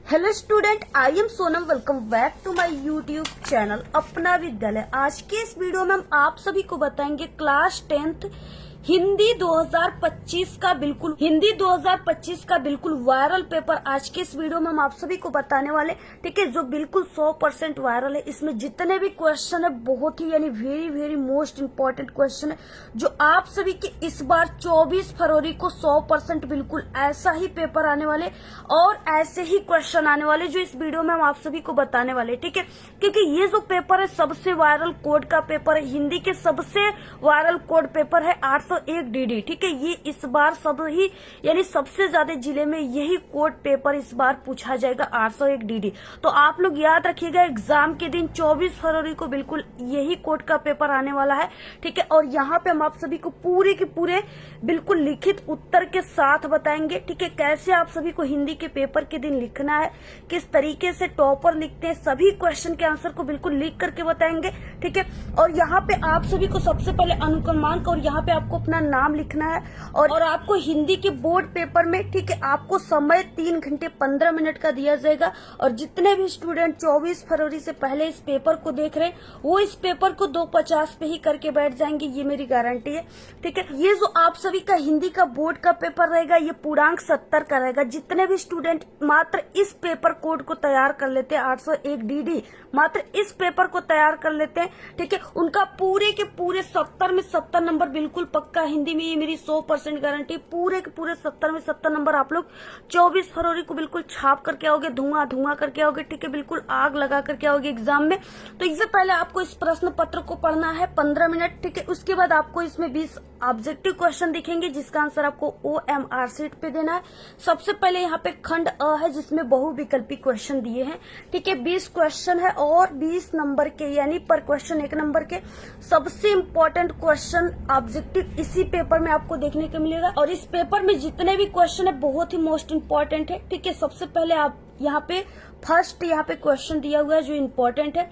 Hello student, I am Sonam. Welcome back to my YouTube channel Apna Vidyalaya. आज के इस video में हम आप सभी को बताएंगे क्लास 10th हिंदी 2025 का बिल्कुल वायरल पेपर। आज के इस वीडियो में हम आप सभी को बताने वाले, ठीक है, जो बिल्कुल 100% वायरल है। इसमें जितने भी क्वेश्चन है बहुत ही यानी very very most important question है, जो आप सभी के इस बार 24 फरवरी को 100% बिल्कुल ऐसा ही पेपर आने वाले और ऐसे ही क्वेश्चन आने वाले जो इस वीडियो में हम आप सभी को बताने वाले, ठीक है। क्योंकि ये जो पेपर है सबसे वायरल कोड का पेपर है, हिंदी के सबसे वायरल कोड पेपर है 801 डीडी, ठीक है। ये इस बार सबसे ज्यादा जिले में यही कोड पेपर इस बार पूछा जाएगा 801 डीडी। तो आप लोग याद रखिएगा, एग्जाम के दिन 24 फरवरी को बिल्कुल यही कोड का पेपर आने वाला है, ठीक है। और यहाँ पे हम आप सभी को पूरे के पूरे बिल्कुल लिखित उत्तर के साथ बताएंगे, ठीक है, कैसे आप सभी को हिंदी के पेपर के दिन लिखना है, किस तरीके से टॉपर लिखते हैं, सभी क्वेश्चन के आंसर को बिल्कुल लिख करके बताएंगे, ठीक है। और यहाँ पे आप सभी को सबसे पहले अनुक्रमांक और यहाँ पे आपको अपना नाम लिखना है और आपको हिंदी के बोर्ड पेपर में, ठीक है, आपको समय 3 घंटे 15 मिनट का दिया जाएगा। और जितने भी स्टूडेंट 24 फरवरी से पहले इस पेपर को देख रहे हैं वो इस पेपर को 250 पे ही करके बैठ जाएंगे, ये मेरी गारंटी है, ठीक है। ये जो आप सभी का हिंदी का बोर्ड का पेपर रहेगा ये पूर्णांक 70 का रहेगा। जितने भी स्टूडेंट मात्र इस पेपर कोड को तैयार कर लेते हैं 801 डीडी, मात्र इस पेपर को तैयार कर लेते हैं, ठीक है, उनका पूरे के पूरे 70 में 70 नंबर बिल्कुल पक्का। हिंदी में ये मेरी 100% गारंटी, पूरे के पूरे 70 में 70 नंबर आप लोग 24 फरवरी को बिल्कुल छाप करके आओगे, धुआं करके आओगे, ठीक है, बिल्कुल आग लगा करके आओगे एग्जाम में। तो इससे पहले आपको इस प्रश्न पत्र को पढ़ना है 15 मिनट, ठीक है। उसके बाद आपको इसमें 20 ऑब्जेक्टिव क्वेश्चन दिखेंगे जिसका आंसर आपको OMR शीट पे देना है। सबसे पहले यहाँ पे खंड अ है जिसमें बहुविकल्पी क्वेश्चन दिए हैं, ठीक है। 20 क्वेश्चन है और 20 नंबर के, यानी पर क्वेश्चन 1 नंबर के। सबसे इम्पोर्टेंट क्वेश्चन ऑब्जेक्टिव इसी पेपर में आपको देखने को मिलेगा। और इस पेपर में जितने भी क्वेश्चन है बहुत ही मोस्ट इम्पोर्टेंट है, ठीक है। सबसे पहले आप यहाँ पे फर्स्ट यहाँ पे क्वेश्चन दिया हुआ है जो इम्पोर्टेंट है।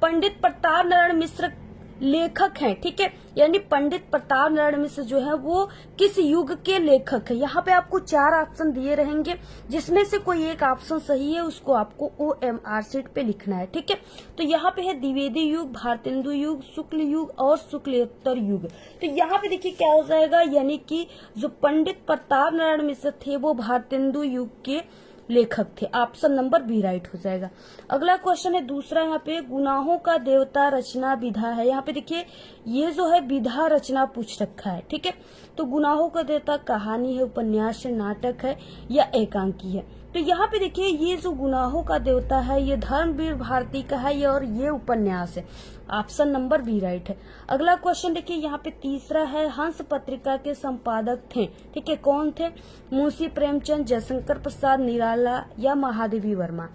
पंडित प्रताप नारायण मिश्र लेखक हैं, ठीक है, यानी पंडित प्रताप नारायण मिश्र जो है वो किस युग के लेखक है। यहाँ पे आपको 4 ऑप्शन दिए रहेंगे जिसमें से कोई एक ऑप्शन सही है, उसको आपको OMR शीट पे लिखना है, ठीक है। तो यहाँ पे है द्विवेदी युग, भारतेंदु युग, शुक्ल युग और शुक्लेत्तर युग। तो यहाँ पे देखिए क्या हो जाएगा, यानी कि जो पंडित प्रताप नारायण मिश्र थे वो भारतेंदु युग के लेखक थे। ऑप्शन नंबर बी राइट हो जाएगा। अगला क्वेश्चन है दूसरा, यहाँ पे गुनाहों का देवता रचना विधा है। यहाँ पे देखिए ये जो है विधा रचना पूछ रखा है, ठीक है। तो गुनाहों का देवता कहानी है, उपन्यास है, नाटक है या एकांकी है। तो यहाँ पे देखिए ये जो गुनाहों का देवता है ये धर्मवीर भारती का है और ये उपन्यास है। ऑप्शन नंबर बी राइट है। अगला क्वेश्चन देखिए यहाँ पे तीसरा है, हंस पत्रिका के संपादक थे, ठीक है, कौन थे? मुंशी प्रेमचंद, जयशंकर प्रसाद निराला या महादेवी वर्मा।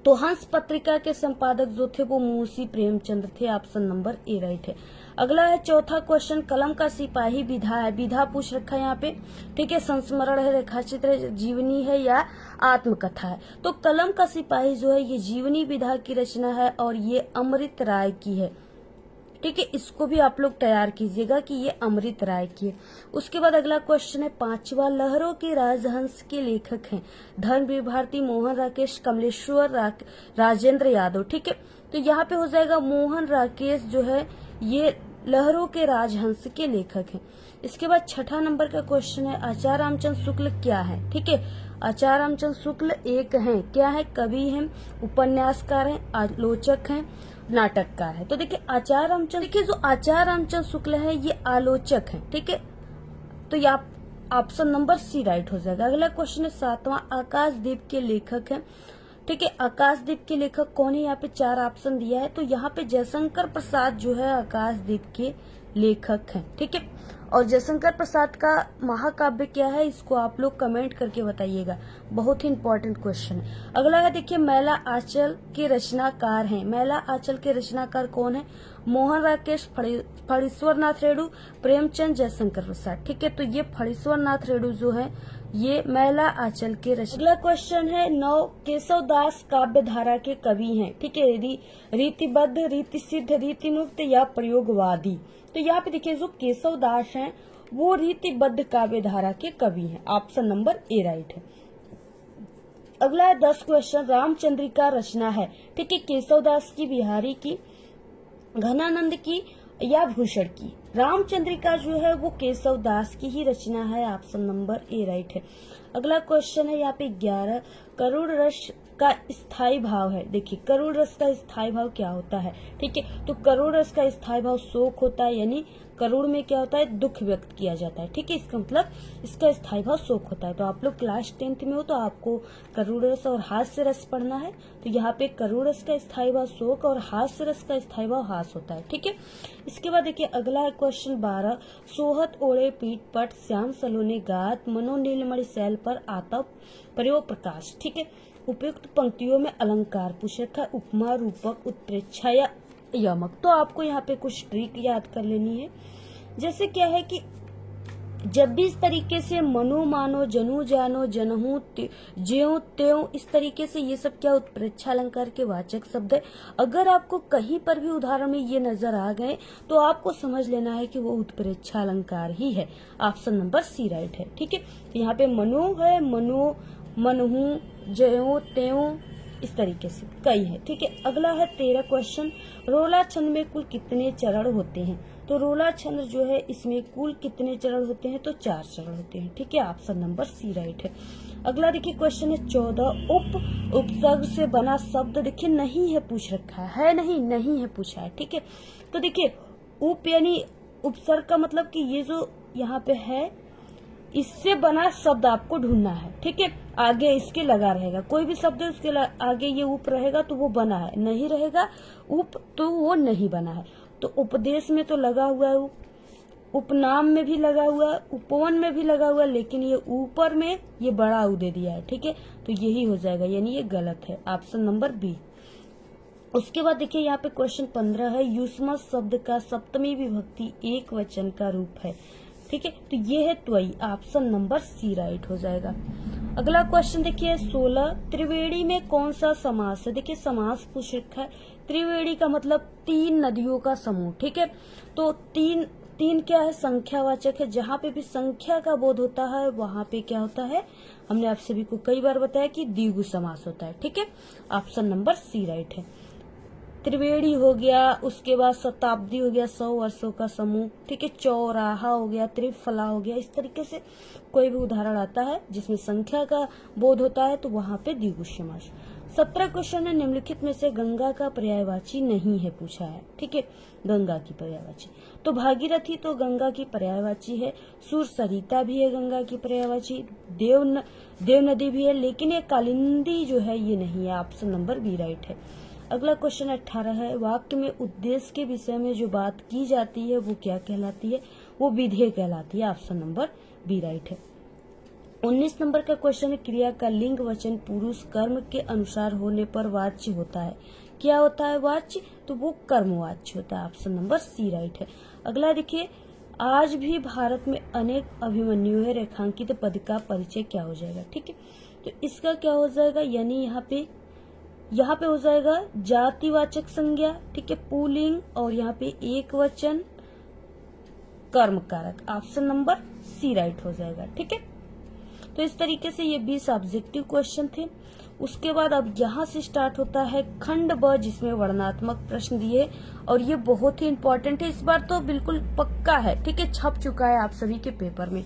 तो हंस पत्रिका के संपादक जो थे वो मुंशी प्रेमचंद थे। ऑप्शन नंबर ए राइट है। अगला है चौथा क्वेश्चन, कलम का सिपाही विधा है। विधा पूछ रखा है यहाँ पे, ठीक है, संस्मरण है, रेखाचित्र है, जीवनी है या आत्मकथा है। तो कलम का सिपाही जो है ये जीवनी विधा की रचना है और ये अमृत राय की है, ठीक है। इसको भी आप लोग तैयार कीजिएगा कि ये अमृत राय की है। उसके बाद अगला क्वेश्चन है पांचवा, लहरों के राजहंस के लेखक हैं धर्मवीर भारती, मोहन राकेश, कमलेश्वर राजेंद्र यादव, ठीक है। तो यहाँ पे हो जाएगा मोहन राकेश जो है ये लहरों के राजहंस के लेखक हैं। इसके बाद छठा नंबर का क्वेश्चन है, आचार्य रामचंद्र शुक्ल क्या है, ठीक है। आचार्य रामचंद्र शुक्ल एक हैं, क्या है? कवि हैं, उपन्यासकार हैं, आलोचक हैं, नाटककार है। तो देखिए आचार्य रामचंद्र, देखिए जो आचार्य रामचंद्र शुक्ल है ये आलोचक है, ठीक है। तो ये ऑप्शन नंबर सी राइट हो जाएगा। अगला क्वेश्चन है सातवां, आकाशदीप के लेखक हैं, ठीक है। आकाशदीप के लेखक कौन है? यहाँ पे 4 ऑप्शन दिया है। तो यहाँ पे जयशंकर प्रसाद जो है आकाशदीप के लेखक हैं, ठीक है। और जयशंकर प्रसाद का महाकाव्य क्या है इसको आप लोग कमेंट करके बताइएगा, बहुत ही इंपॉर्टेंट क्वेश्चन है। अगला है देखिए मैला आंचल के रचनाकार हैं। मैला आंचल के रचनाकार कौन है? मोहन राकेश, फणीश्वर नाथ रेणु, प्रेमचंद, जयशंकर प्रसाद, ठीक है। तो ये फणीश्वर नाथ रेणु जो है ये मैला आंचल के रचना। अगला क्वेश्चन है 9, केशव दास काव्य धारा के कवि हैं, ठीक है। रीतिबद्ध, रीति सिद्ध, रीति मुक्त या प्रयोगवादी। तो यहाँ पे देखिए जो केशव दास हैं वो रीतिबद्ध काव्य धारा के कवि हैं। ऑप्शन नंबर ए राइट है। अगला है 10 क्वेश्चन, रामचंद्रिका रचना है, ठीक है, केशवदास की, बिहारी की, घनानंद की या भूषण की। रामचंद्रिका जो है वो केशव दास की ही रचना है, ऑप्शन नंबर ए राइट है। अगला क्वेश्चन है यहाँ पे 11, करुण रस का स्थायी भाव है। देखिए करुण रस का स्थायी भाव क्या होता है, ठीक है, तो करुण रस का स्थायी भाव शोक होता है, यानी करुण में क्या होता है, दुख व्यक्त किया जाता है, ठीक है, इसका मतलब इसका स्थायी भाव शोक होता है। तो आप लोग क्लास 10th में हो तो आपको करुण रस और हास्य रस पढ़ना है, तो यहाँ पे करुण रस का स्थायी भाव शोक और हास्य रस का स्थायी भाव हास होता है, ठीक है। इसके बाद देखिए अगला है क्वेश्चन 12, सोहत ओढ़े पीठ पट श्याम सलोने गात मनो नीलमणि शैल पर आतप प्रयोग प्रकाश, ठीक है। उपयुक्त पंक्तियों में अलंकार पूछ रखा है, उपमा, रूपक, उत्प्रेक्षा या यमक। तो आपको यहाँ पे कुछ ट्रिक याद कर लेनी है। जैसे क्या है कि जब भी इस तरीके से मनो मानो जनु जानो जनहू ज्यों त्यों, इस तरीके से ये सब क्या उत्प्रेक्षा अलंकार के वाचक शब्द है। अगर आपको कहीं पर भी उदाहरण में ये नजर आ गए तो आपको समझ लेना है कि वो उत्प्रेक्षा अलंकार ही है, ऑप्शन नंबर सी राइट है, ठीक है। तो यहाँ पे मनो है, मनो, मनहू, ज्यों त्यों, इस तरीके से कई है, ठीक है। अगला है 13 क्वेश्चन, रोला छंद में कुल कितने चरण होते हैं। तो रोला छंद जो है इसमें कुल कितने चरण होते हैं, तो 4 चरण होते हैं, ठीक है, ऑप्शन नंबर सी राइट है। अगला देखिए क्वेश्चन है 14, उपसर्ग से बना शब्द, देखिए नहीं है पूछ रखा है, नहीं है पूछा है, ठीक है। तो देखिए उप यानी उपसर्ग का मतलब कि ये जो यहाँ पे है इससे बना शब्द आपको ढूंढना है, ठीक है। आगे इसके लगा रहेगा, कोई भी शब्द है उसके आगे ये उप रहेगा तो वो बना है, नहीं रहेगा उप तो वो नहीं बना है। तो उपदेश में तो लगा हुआ है उपनाम में भी लगा हुआ है, उपवन में भी लगा हुआ है, लेकिन ये ऊपर में ये बड़ा उ दे दिया है, ठीक है, तो यही हो जाएगा, यानी ये गलत है, ऑप्शन नंबर बी। उसके बाद देखिए यहाँ पे क्वेश्चन 15 है, युष्म शब्द का सप्तमी विभक्ति एक वचन का रूप है, ठीक है, तो ये है त्वयी, ऑप्शन नंबर सी राइट हो जाएगा। अगला क्वेश्चन देखिए 16, त्रिवेणी में कौन सा समास है। देखिए समास पूछ रखा है, त्रिवेणी का मतलब 3 नदियों का समूह, ठीक है। तो तीन क्या है, संख्यावाचक है, जहाँ पे भी संख्या का बोध होता है वहां पे क्या होता है, हमने आप सभी को कई बार बताया कि द्विगु समास होता है, ठीक है, ऑप्शन नंबर सी राइट है। त्रिवेणी हो गया, उसके बाद शताब्दी हो गया, 100 वर्षों का समूह, ठीक है, चौराहा हो गया, त्रिफला हो गया, इस तरीके से कोई भी उदाहरण आता है जिसमें संख्या का बोध होता है तो वहां पे द्विगु समास। 17 क्वेश्चन है, निम्नलिखित में से गंगा का पर्यायवाची नहीं है पूछा है, ठीक है, गंगा की पर्यायवाची। तो भागीरथी तो गंगा की पर्यायवाची है, सुर सरिता भी है गंगा की पर्यायवाची, देव नदी भी है, लेकिन ये कालिंदी जो है ये नहीं है, ऑप्शन नंबर बी राइट है। अगला क्वेश्चन 18 है, वाक्य में उद्देश्य के विषय में जो बात की जाती है वो क्या कहलाती है, वो विधेय कहलाती है, ऑप्शन नंबर बी राइट है। 19 नंबर का क्वेश्चन है, क्रिया का लिंग वचन पुरुष कर्म के अनुसार होने पर वाच्य होता है, क्या होता है वाच्य, तो वो कर्मवाच्य होता है, ऑप्शन नंबर सी राइट है। अगला देखिए, आज भी भारत में अनेक अभिमन्यु है, रेखांकित पद का परिचय क्या हो जाएगा, ठीक है, तो इसका क्या हो जाएगा, यानी यहाँ पे हो जाएगा जातिवाचक संज्ञा, ठीक है, पुल्लिंग, और यहाँ पे एक वचन कर्म कारक, ऑप्शन नंबर सी राइट हो जाएगा, ठीक है। तो इस तरीके से ये 20 ऑब्जेक्टिव क्वेश्चन थे। उसके बाद अब यहाँ से स्टार्ट होता है खंड ब, जिसमें वर्णनात्मक प्रश्न दिए, और ये बहुत ही इम्पोर्टेंट है, इस बार तो बिल्कुल पक्का है, ठीक है, छप चुका है आप सभी के पेपर में।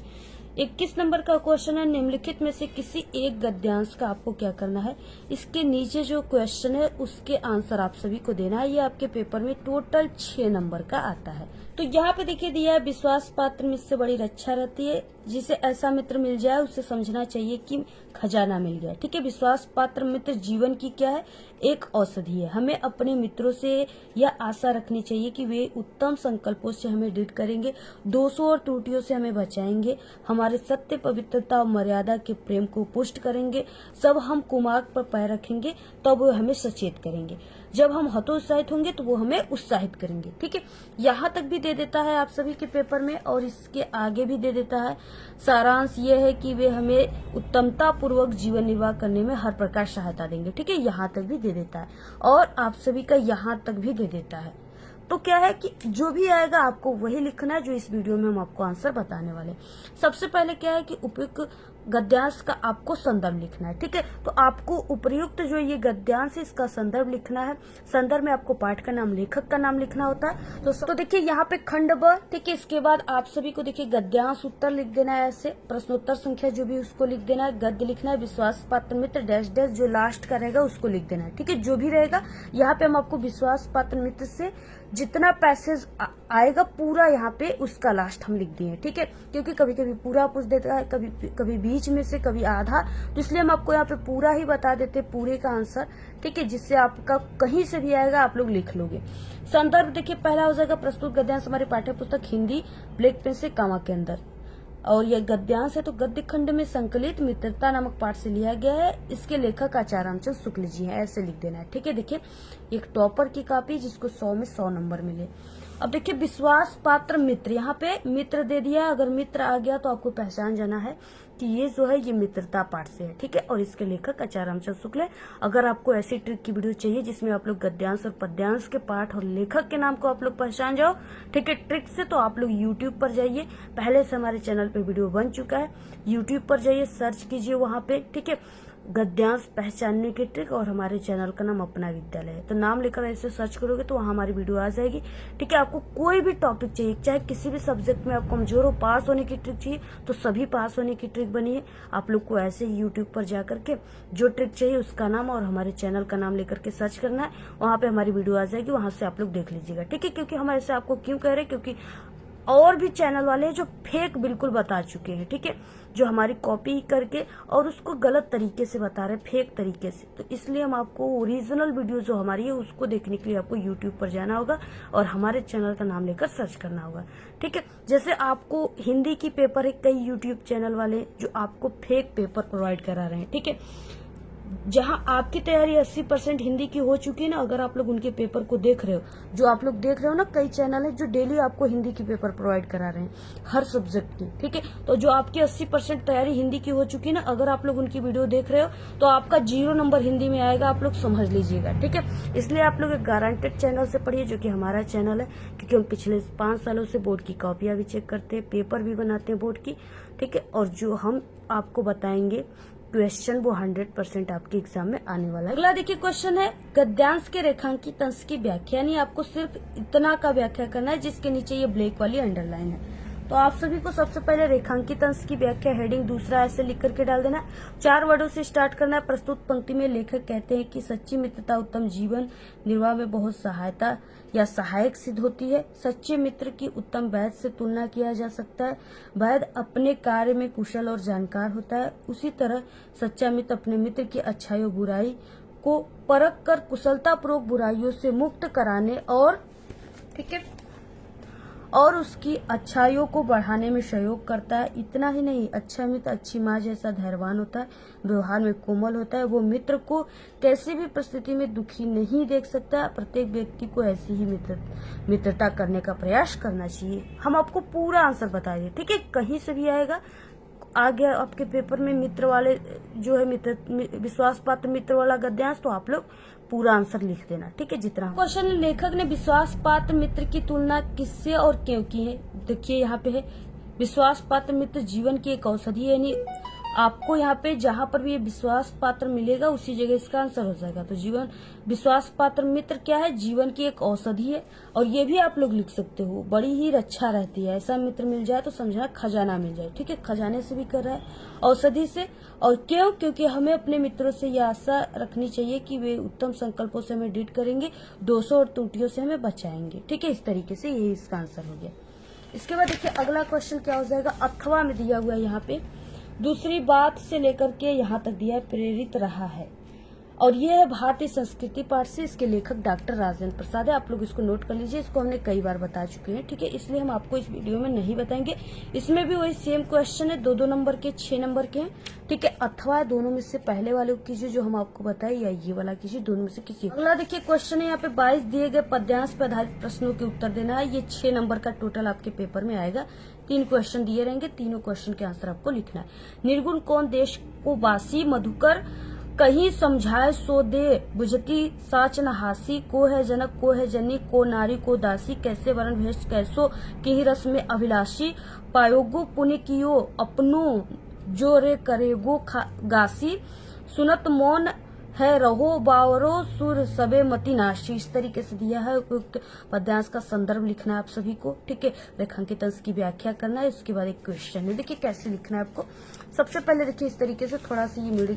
21 नंबर का क्वेश्चन है, निम्नलिखित में से किसी एक गद्यांश का आपको क्या करना है, इसके नीचे जो क्वेश्चन है उसके आंसर आप सभी को देना है। ये आपके पेपर में टोटल 6 नंबर का आता है। तो यहाँ पे देखिए दिया है, विश्वास पात्र मित्र से बड़ी रक्षा रहती है, जिसे ऐसा मित्र मिल जाए उसे समझना चाहिए कि खजाना मिल गया, ठीक है। विश्वास पात्र मित्र जीवन की क्या है, एक औषधि है। हमें अपने मित्रों से यह आशा रखनी चाहिए कि वे उत्तम संकल्पों से हमें दृढ़ करेंगे, दोषों और त्रुटियों से हमें बचाएंगे, हमारे सत्य, पवित्रता और मर्यादा के प्रेम को पुष्ट करेंगे। जब हम कुमार्ग पर पैर रखेंगे तब वो हमें सचेत करेंगे, जब हम हतोत्साहित होंगे तो वो हमें उत्साहित करेंगे, ठीक है। यहाँ तक भी दे देता है आप सभी के पेपर में, और इसके आगे भी दे देता है। सारांश ये है कि वे हमें उत्तमता पूर्वक जीवन निर्वाह करने में हर प्रकार सहायता देंगे, ठीक है, यहाँ तक भी दे देता है, और आप सभी का यहाँ तक भी दे देता है। तो क्या है कि जो भी आएगा आपको वही लिखना है जो इस वीडियो में हम आपको आंसर बताने वाले हैं। सबसे पहले क्या है कि उपयुक्त गद्यांश का आपको संदर्भ लिखना है। ठीक है, तो आपको उपर्युक्त जो ये गद्यांश है इसका संदर्भ लिखना है। संदर्भ में आपको पाठ का नाम, लेखक का नाम लिखना होता है। तो देखिए यहाँ पे खंड ब, ठीक है, इसके बाद आप सभी को देखिए गद्यांश उत्तर लिख देना है, ऐसे प्रश्नोत्तर संख्या जो भी उसको लिख देना है, गद्य लिखना है, विश्वास पात्र मित्र डैश डैश जो लास्ट का रहेगा उसको लिख देना है। ठीक है, जो भी रहेगा यहाँ पे हम आपको विश्वास पात्र मित्र से जितना पैसेज आएगा पूरा यहाँ पे उसका लास्ट हम लिख दिए। ठीक है, क्योंकि कभी कभी पूरा पूछ देता है, कभी बीच में से, कभी आधा, तो इसलिए हम आपको यहाँ पे पूरा ही बता देते पूरे का आंसर। ठीक है, जिससे आपका कहीं से भी आएगा आप लोग लिख लोगे। संदर्भ देखिए पहला हो जाएगा प्रस्तुत गद्यांश हमारी पाठ्य पुस्तक हिंदी ब्लैक पेन से कामा के अंदर, और यह गद्यांश है तो गद्य खंड में संकलित मित्रता नामक पाठ से लिया गया है। इसके लेखक आचार्य रामचंद्र शुक्ल जी हैं, ऐसे लिख देना है। ठीक है, देखिए एक टॉपर की कॉपी जिसको 100 में 100 नंबर मिले। अब देखिए विश्वास पात्र मित्र, यहाँ पे मित्र दे दिया, अगर मित्र आ गया तो आपको पहचान जाना है कि ये जो है ये मित्रता पाठ से है। ठीक है, और इसके लेखक आचार्य रामचंद्र शुक्ल है। अगर आपको ऐसी ट्रिक की वीडियो चाहिए जिसमें आप लोग गद्यांश और पद्यांश के पाठ और लेखक के नाम को आप लोग पहचान जाओ, ठीक है, ट्रिक से, तो आप लोग यूट्यूब पर जाइए। पहले से हमारे चैनल पे वीडियो बन चुका है, यूट्यूब पर जाइए, सर्च कीजिए वहां पे, ठीक है, गद्यांश पहचानने की ट्रिक, और हमारे चैनल का नाम अपना विद्यालय है। तो नाम लेकर ऐसे सर्च करोगे तो वहां हमारी वीडियो आ जाएगी। ठीक है, आपको कोई भी टॉपिक चाहिए, चाहे किसी भी सब्जेक्ट में आप कमजोर हो, पास होने की ट्रिक चाहिए तो सभी पास होने की ट्रिक बनी है। आप लोग को ऐसे ही यूट्यूब पर जाकर के जो ट्रिक चाहिए उसका नाम और हमारे चैनल का नाम लेकर के सर्च करना है, वहां पे हमारी वीडियो आ जाएगी, वहां से आप लोग देख लीजिएगा। ठीक है, क्योंकि हम ऐसे आपको क्यों कह रहे हैं, क्योंकि और भी चैनल वाले हैं जो फेक बिल्कुल बता चुके हैं। ठीक है, जो हमारी कॉपी करके और उसको गलत तरीके से बता रहे हैं, फेक तरीके से। तो इसलिए हम आपको ओरिजिनल वीडियो जो हमारी है उसको देखने के लिए आपको यूट्यूब पर जाना होगा और हमारे चैनल का नाम लेकर सर्च करना होगा। ठीक है, जैसे आपको हिंदी की पेपर है, कई यूट्यूब चैनल वाले जो आपको फेक पेपर प्रोवाइड करा रहे हैं। ठीक है, जहां आपकी तैयारी 80% हिंदी की हो चुकी है ना, अगर आप लोग उनके पेपर को देख रहे हो, जो आप लोग देख रहे हो ना, कई चैनल है जो डेली आपको हिंदी की पेपर प्रोवाइड करा रहे हैं हर सब्जेक्ट की। ठीक है, तो जो आपकी 80% तैयारी हिंदी की हो चुकी है ना, अगर आप लोग उनकी वीडियो देख रहे हो तो आपका 0 नंबर हिंदी में आएगा, आप लोग समझ लीजिएगा। ठीक है, इसलिए आप लोग एक गारंटेड चैनल से पढ़िए जो कि हमारा चैनल है, क्योंकि हम पिछले 5 सालों से बोर्ड की कॉपियां भी चेक करते हैं, पेपर भी बनाते हैं बोर्ड की। ठीक है, और जो हम आपको बताएंगे क्वेश्चन वो 100% आपके एग्जाम में आने वाला है। अगला देखिए क्वेश्चन है गद्यांश के रेखांकित अंश की व्याख्या, यानी आपको सिर्फ इतना का व्याख्या करना है जिसके नीचे ये ब्लैक वाली अंडरलाइन है। तो आप सभी को सबसे पहले रेखांकित अंश की व्याख्या हेडिंग दूसरा ऐसे लिख करके डाल देना है। 4 वर्डों से स्टार्ट करना है। प्रस्तुत पंक्ति में लेखक कहते हैं कि सच्ची मित्रता उत्तम जीवन निर्वाह में बहुत सहायता या सहायक सिद्ध होती है। सच्चे मित्र की उत्तम वैध से तुलना किया जा सकता है। वैध अपने कार्य में कुशल और जानकार होता है, उसी तरह सच्चा मित्र अपने मित्र की अच्छाई और बुराई को परख कर कुशलतापूर्वक बुराइयों से मुक्त कराने और, ठीक है, और उसकी अच्छाइयों को बढ़ाने में सहयोग करता है। इतना ही नहीं, अच्छा मित्र अच्छी माँ जैसा धैर्यवान होता है, व्यवहार में कोमल होता है। वो मित्र को कैसी भी परिस्थिति में दुखी नहीं देख सकता। प्रत्येक व्यक्ति को ऐसी ही मित्रता करने का प्रयास करना चाहिए। हम आपको पूरा आंसर बताएंगे। ठीक है, कहीं से भी आएगा, आ गया आपके पेपर में मित्र वाले जो है मित्र विश्वास पात्र मित्र वाला गद्यांश, तो आप लोग पूरा आंसर लिख देना। ठीक है, जितना क्वेश्चन लेखक ने विश्वास पात्र मित्र की तुलना किससे और क्यों की है। देखिए यहाँ पे है विश्वास पात्र मित्र जीवन की एक औषधि है, यानी आपको यहाँ पे जहाँ पर भी ये विश्वास पात्र मिलेगा उसी जगह इसका आंसर हो जाएगा। तो जीवन विश्वास पात्र मित्र क्या है, जीवन की एक औषधि है। और ये भी आप लोग लिख सकते हो, बड़ी ही रक्षा रहती है। ऐसा मित्र मिल जाए तो समझना खजाना मिल जाए। ठीक है, खजाने से भी कर रहा है, औषधि से। और क्यों, क्योंकि हमें अपने मित्रों से यह आशा रखनी चाहिए कि वे उत्तम संकल्पों से हमें डील करेंगे, दोषों और त्रुटियों से हमें बचाएंगे। ठीक है, इस तरीके से यही इसका आंसर हो गया। इसके बाद देखिए अगला क्वेश्चन क्या हो जाएगा, अथवा में दिया हुआ है यहाँ पे दूसरी बात से लेकर के यहाँ तक दिया है प्रेरित रहा है, और ये है भारतीय संस्कृति पाठ से। इसके लेखक डॉक्टर राजेंद्र प्रसाद है। आप लोग इसको नोट कर लीजिए, इसको हमने कई बार बता चुके हैं। ठीक है, इसलिए हम आपको इस वीडियो में नहीं बताएंगे। इसमें भी वही सेम क्वेश्चन है, 2-2 नंबर के, 6 नंबर के हैं। ठीक है, अथवा दोनों में से पहले वाले को कीजिए जो हम आपको बताए, या ये वाला कीजिए, दोनों में से किसी। अगला देखिए क्वेश्चन है यहाँ पे 22 दिए गए पद्यांश पर आधारित प्रश्नों के उत्तर देना है। ये 6 नंबर का टोटल आपके पेपर में आएगा। 3 क्वेश्चन दिए रहेंगे, तीनों क्वेश्चन के आंसर आपको लिखना है। निर्गुण कौन देश को वासी मधुकर कहीं समझाए सो दे, बुझती साच न हासी, को है जनक को है जनी, को नारी को दासी, कैसे वर्ण भेष कैसो की रस में अभिलाषी, पायोगो पुण्य कियो अपनो जो रे करेगो गासी, सुनत मौन है रहो बावरो, सुर सबे मति नाशी। इस तरीके से दिया है। उपयुक्त पद्यांश का संदर्भ लिखना है आप सभी को, ठीक है। रेखांकित अंश की व्याख्या करना है, उसके बाद एक क्वेश्चन है। देखिए कैसे लिखना है आपको। सबसे पहले देखिए इस तरीके से, थोड़ा सा ये मेरे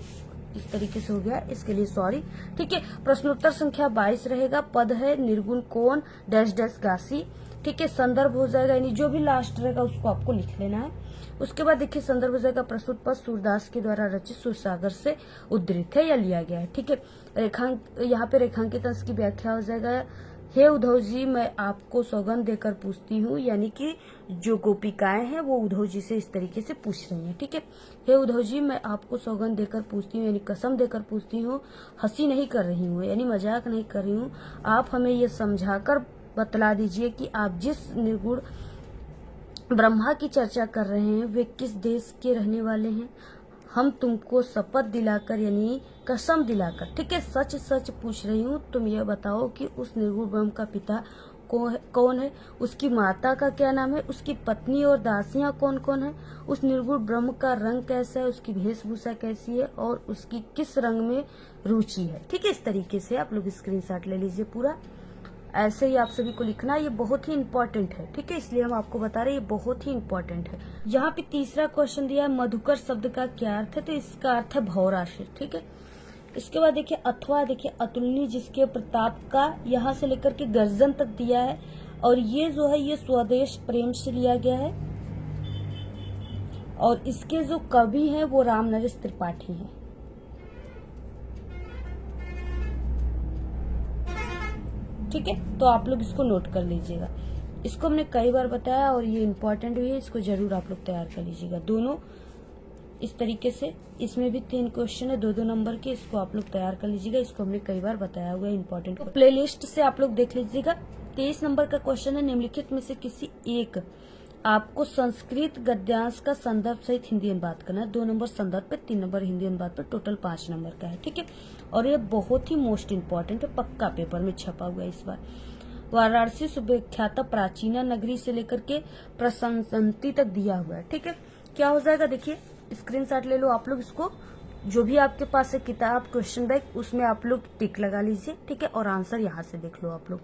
इस तरीके से हो गया, इसके लिए सॉरी, ठीक है। प्रश्नोत्तर संख्या 22 रहेगा। पद है निर्गुण कौन डैश डैश गासी, ठीक है। संदर्भ हो जाएगा, यानी जो भी लास्ट रहेगा उसको आपको लिख लेना है। उसके बाद देखिए संदर्भ हो जाएगा प्रस्तुत पद सूरदास के द्वारा रचित सुरसागर से उद्धृत है या लिया गया है, ठीक है। यहाँ पे रेखांकित अंश की व्याख्या हो जाएगा। हे उद्धव जी, मैं आपको सौगंध देकर पूछती हूँ, यानी कि जो गोपिकाएं हैं वो उद्धव जी से इस तरीके से पूछ रही हैं, ठीक है। हे उद्धव जी, मैं आपको सौगंध देकर पूछती हूँ, यानी कसम देकर पूछती हूँ, हंसी नहीं कर रही हूँ, यानी मजाक नहीं कर रही हूँ। आप हमें ये समझाकर बतला दीजिए कि आप जिस निर्गुण ब्रह्मा की चर्चा कर रहे हैं वे किस देश के रहने वाले हैं। हम तुमको शपथ दिलाकर, यानी कसम दिलाकर, ठीक है, सच सच पूछ रही हूँ, तुम यह बताओ कि उस निर्गुण ब्रह्म का पिता कौन है, उसकी माता का क्या नाम है, उसकी पत्नी और दासियां कौन कौन है, उस निर्गुण ब्रह्म का रंग कैसा है, उसकी वेशभूषा कैसी है और उसकी किस रंग में रुचि है, ठीक है। इस तरीके से आप लोग स्क्रीनशॉट ले लीजिए पूरा। ऐसे ही आप सभी को लिखना, ये बहुत ही इंपॉर्टेंट है, ठीक है, इसलिए हम आपको बता रहे हैं ये बहुत ही इंपॉर्टेंट है। यहाँ पे तीसरा क्वेश्चन दिया है मधुकर शब्द का क्या अर्थ है, तो इसका अर्थ है भौराशि, ठीक है। इसके बाद देखिए अथवा, देखिए अतुलनीय जिसके प्रताप का यहाँ से लेकर के गर्जन तक दिया है, और ये जो है ये स्वदेश प्रेम से लिया गया है, और इसके जो कवि हैं वो राम नरेश त्रिपाठी हैं। ठीक है, तो आप लोग इसको नोट कर लीजिएगा। इसको हमने कई बार बताया और ये इम्पोर्टेंट भी है, इसको जरूर आप लोग तैयार कर लीजिएगा। दोनों इस तरीके से, इसमें भी 3 क्वेश्चन है 2-2 नंबर के, इसको आप लोग तैयार कर लीजिएगा। इसको हमने कई बार बताया हुआ है, इम्पोर्टेंट। तो प्लेलिस्ट से आप लोग देख लीजिएगा। 23 नंबर का क्वेश्चन है निम्नलिखित में से किसी एक आपको संस्कृत गद्यांश का संदर्भ सहित हिंदी अनुवाद करना है। 2 नंबर संदर्भ पे, 3 नंबर हिंदी अनुवाद पे, टोटल 5 नंबर का है, ठीक है। और ये बहुत ही मोस्ट इम्पोर्टेंट है, पक्का पेपर में छपा हुआ है इस बार। वाराणसी सुविख्यात प्राचीना नगरी से लेकर के प्रशंसंती तक दिया हुआ है, ठीक है। क्या हो जाएगा देखिए, स्क्रीनशॉट ले लो आप लोग इसको, जो भी आपके पास है किताब क्वेश्चन बैंक, उसमें आप लोग टिक लगा लीजिए, ठीक है। और आंसर यहाँ से देख लो आप लोग।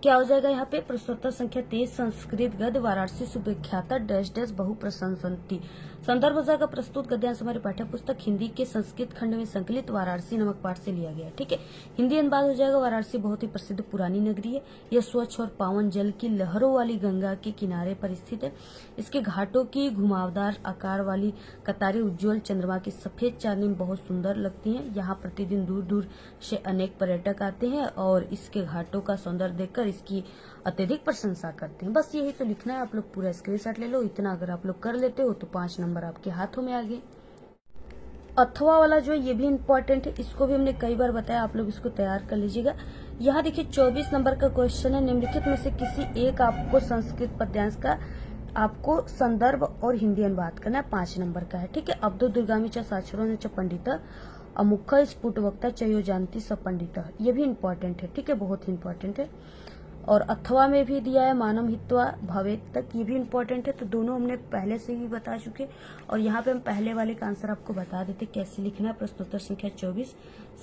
क्या हो जाएगा यहाँ पे, प्रश्नोत्तर संख्या 23 संस्कृत गद्य वाराणसी सुविख्याता डैश डैश बहु प्रशंसंती। संदर्भ हो जाएगा प्रस्तुत गद्यांश हमारी पाठ्य पुस्तक हिंदी के संस्कृत खंड में संकलित वाराणसी नामक पाठ से लिया गया, ठीक है। हिंदी अनुवाद हो जाएगा वाराणसी बहुत ही प्रसिद्ध पुरानी नगरी है। यह स्वच्छ और पावन जल की लहरों वाली गंगा के किनारे पर स्थित है। इसके घाटों की घुमावदार आकार वाली कतारें उज्ज्वल चंद्रमा की सफेद चांदनी में बहुत सुंदर लगती हैं। यहाँ प्रतिदिन दूर दूर से अनेक पर्यटक आते हैं और इसके घाटों का सौंदर्य देखकर इसकी अत्यधिक प्रशंसा करते हैं। बस यही तो लिखना है, आप लोग पूरा स्क्रीनशॉट ले लो। इतना अगर आप लोग कर लेते हो तो 5 नंबर आपके हाथों में आ गए। अथवा वाला जो है ये भी इम्पोर्टेंट है, इसको भी हमने कई बार बताया, आप लोग इसको तैयार कर लीजिएगा। यहाँ देखिए 24 नंबर का क्वेश्चन है निम्नलिखित में से किसी एक आपको संस्कृत पद्यांश का आपको संदर्भ और हिंदी अनुवाद करना है, 5 नंबर का है, ठीक है। अब्दुल दुर्गामी च साक्षरो ने च पंडित अमुख स्फुट वक्ता चयो जानती सब पंडित, ये भी इम्पोर्टेंट है, ठीक है, बहुत ही इम्पोर्टेंट है। और अथवा में भी दिया है मानम हित्वा भवेत तक, ये भी इम्पोर्टेंट है। तो दोनों हमने पहले से ही बता चुके, और यहाँ पे हम पहले वाले का आंसर आपको बता देते कैसे लिखना है। प्रश्नोत्तर संख्या 24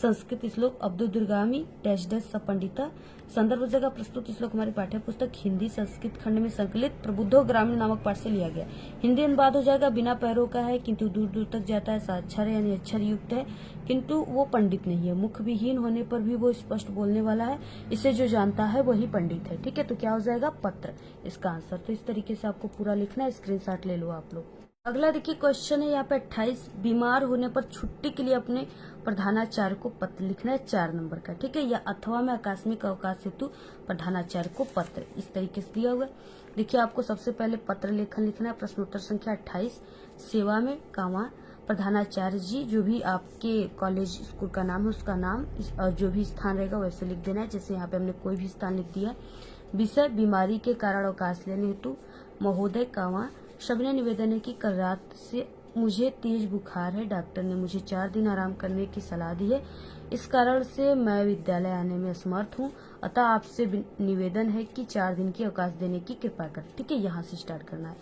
संस्कृत श्लोक अब्दुल दुर्गामी डैश डैश सपंडिता। संदर्भ जगह प्रस्तुत श्लोक हमारी पाठ्य पुस्तक हिंदी संस्कृत खंड में संकलित प्रबुद्धो ग्रामीण नामक पाठ से लिया गया। हिंदी अनुवाद हो जाएगा बिना पैरों का है किंतु दूर दूर तक जाता है, साक्षर है यानी अक्षर युक्त है किंतु वो पंडित नहीं है, मुख विहीन होने पर भी वो स्पष्ट बोलने वाला है, इसे जो जानता है वही पंडित है, ठीक है। तो क्या हो जाएगा पत्र इसका आंसर। तो इस तरीके से आपको पूरा लिखना है, स्क्रीनशॉट ले लो आप लोग। अगला देखिए क्वेश्चन है यहाँ पे 28 बीमार होने पर छुट्टी के लिए अपने प्रधानाचार्य को पत्र लिखना है, 4 नंबर का, ठीक है। या अथवा में आकस्मिक अवकाश हेतु प्रधानाचार्य को पत्र, इस तरीके से दिया हुआ है। देखिए आपको सबसे पहले पत्र लेखन लिखना है। प्रश्नोत्तर संख्या 28 सेवा में कामा प्रधानाचार्य जी, जो भी आपके कॉलेज स्कूल का नाम है उसका नाम और जो भी स्थान रहेगा वैसे लिख देना है, जैसे यहाँ पे हमने कोई भी स्थान लिख दिया। विषय बीमारी के कारण अवकाश लेने हेतु महोदय कामा सबने निवेदन है कि कल रात से मुझे तेज बुखार है, डॉक्टर ने मुझे 4 दिन आराम करने की सलाह दी है, इस कारण से मैं विद्यालय आने में असमर्थ हूँ, अतः आपसे निवेदन है कि 4 दिन की अवकाश देने की कृपा करें, ठीक है। यहाँ से स्टार्ट करना है।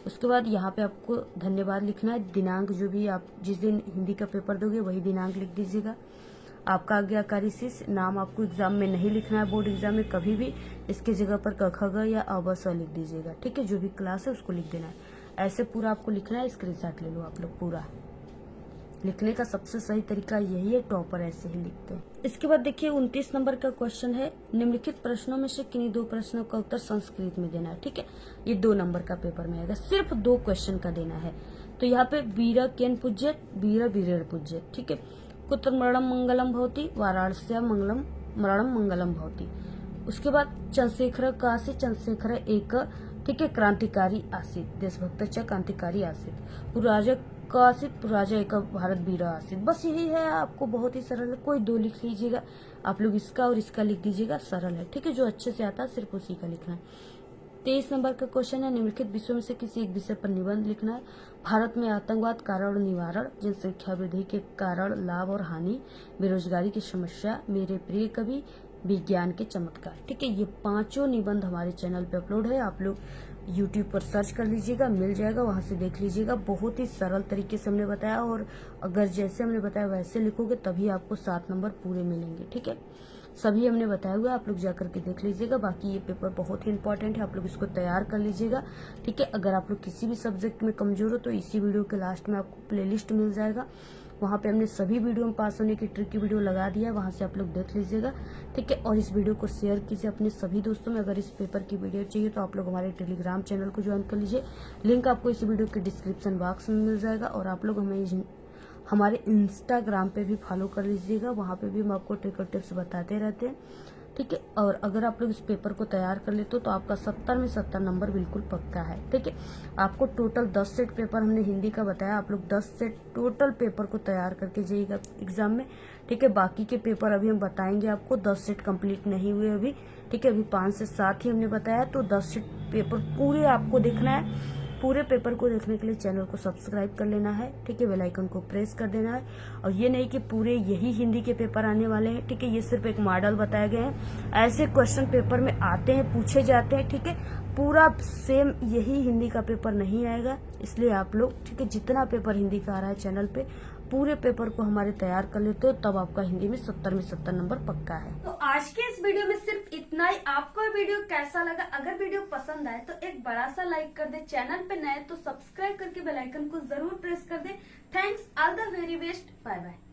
उसके बाद यहाँ पे आपको धन्यवाद लिखना है। दिनांक जो भी आप जिस दिन हिंदी का पेपर दोगे वही दिनांक लिख दीजिएगा। आपका आज्ञाकारी शिष्य, नाम आपको एग्जाम में नहीं लिखना है, बोर्ड एग्जाम में कभी भी। इसके जगह पर क ख ग या अ ब स लिख दीजिएगा, ठीक है। जो भी क्लास है उसको लिख देना है। ऐसे पूरा आपको लिखना है। स्क्रीनशॉट ले लो आप लोग। पूरा लिखने का सबसे सही तरीका यही है, टॉपर ऐसे ही लिखते हैं। इसके बाद देखिए 29 नंबर का क्वेश्चन है, निम्नलिखित प्रश्नों में से किन्हीं 2 प्रश्नों का उत्तर संस्कृत में देना है, ठीक है। ये 2 नंबर का पेपर में आएगा, सिर्फ 2 क्वेश्चन का देना है। तो यहाँ पे वीर केन पूज्य, वीर वीरेण पूज्य, ठीक है। कुत्र मरणम मंगलम भवति, वाराणस्याम मंगलम मरणम मंगलम भवति। उसके बाद चंद्रशेखर काशी चंद्रशेखर एक, ठीक है, क्रांतिकारी आसीत, देशभक्त च क्रांतिकारी आसीत। पुराजा काशित पुराजा एक भारत वीर आसीत। बस यही है, आपको बहुत ही सरल है। कोई 2 लिख लीजिएगा आप लोग, इसका और इसका लिख दीजिएगा, सरल है, ठीक है। जो अच्छे से आता है सिर्फ उसी का लिखना है। 23 नंबर का क्वेश्चन है, निम्नलिखित विषयों में से किसी एक विषय पर निबंध लिखना है। भारत में आतंकवाद कारण और निवारण, जनसंख्या वृद्धि के कारण लाभ और हानि, बेरोजगारी की समस्या, मेरे प्रिय कवि, विज्ञान के चमत्कार, ठीक है। ये 5 निबंध हमारे चैनल पे अपलोड है। आप लोग YouTube पर सर्च कर लीजिएगा, मिल जाएगा, वहां से देख लीजिएगा। बहुत ही सरल तरीके से हमने बताया, और अगर जैसे हमने बताया वैसे लिखोगे तभी आपको 7 नंबर पूरे मिलेंगे, ठीक है। सभी हमने बताया हुआ, आप लोग जाकर के देख लीजिएगा। बाकी ये पेपर बहुत ही इंपॉर्टेंट है, आप लोग इसको तैयार कर लीजिएगा, ठीक है। अगर आप लोग किसी भी सब्जेक्ट में कमजोर हो तो इसी वीडियो के लास्ट में आपको प्लेलिस्ट मिल जाएगा, वहाँ पे हमने सभी वीडियो में पास होने की ट्रिक की वीडियो लगा दिया है, वहाँ से आप लोग देख लीजिएगा, ठीक है। और इस वीडियो को शेयर कीजिए अपने सभी दोस्तों में। अगर इस पेपर की वीडियो चाहिए तो आप लोग हमारे टेलीग्राम चैनल को ज्वाइन कर लीजिए, लिंक आपको इस वीडियो के डिस्क्रिप्शन बॉक्स में मिल जाएगा। और आप लोग हमें हमारे इंस्टाग्राम पे भी फॉलो कर लीजिएगा, वहाँ पे भी हम आपको ट्रिक और टिप्स बताते रहते हैं, ठीक है। और अगर आप लोग इस पेपर को तैयार कर लेते हो तो आपका 70 में 70 नंबर बिल्कुल पक्का है, ठीक है। आपको टोटल 10 सेट पेपर हमने हिंदी का बताया, आप लोग 10 सेट टोटल पेपर को तैयार करके जाइएगा एग्जाम में, ठीक है। बाकी के पेपर अभी हम बताएंगे आपको, 10 सेट कंप्लीट नहीं हुए अभी, ठीक है। अभी 5 से 7 ही हमने बताया, तो 10 सेट पेपर पूरे आपको देखना है। पूरे पेपर को देखने के लिए चैनल को सब्सक्राइब कर लेना है, ठीक है। बेल आइकन को प्रेस कर देना है। और ये नहीं कि पूरे यही हिंदी के पेपर आने वाले हैं, ठीक है। ये सिर्फ एक मॉडल बताए गए हैं, ऐसे क्वेश्चन पेपर में आते हैं, पूछे जाते हैं, ठीक है। पूरा सेम यही हिंदी का पेपर नहीं आएगा, इसलिए आप लोग, ठीक है, जितना पेपर हिंदी का आ रहा है चैनल पे पूरे पेपर को हमारे तैयार कर लेते हो, तब आपका हिंदी में 70 में 70 नंबर पक्का है। तो आज के इस वीडियो में सिर्फ इतना ही। आपको ये वीडियो कैसा लगा? अगर वीडियो पसंद आए तो एक बड़ा सा लाइक कर दे, चैनल पे नए तो सब्सक्राइब करके बेल आइकन को जरूर प्रेस कर दे। Thanks, all the very best, bye bye.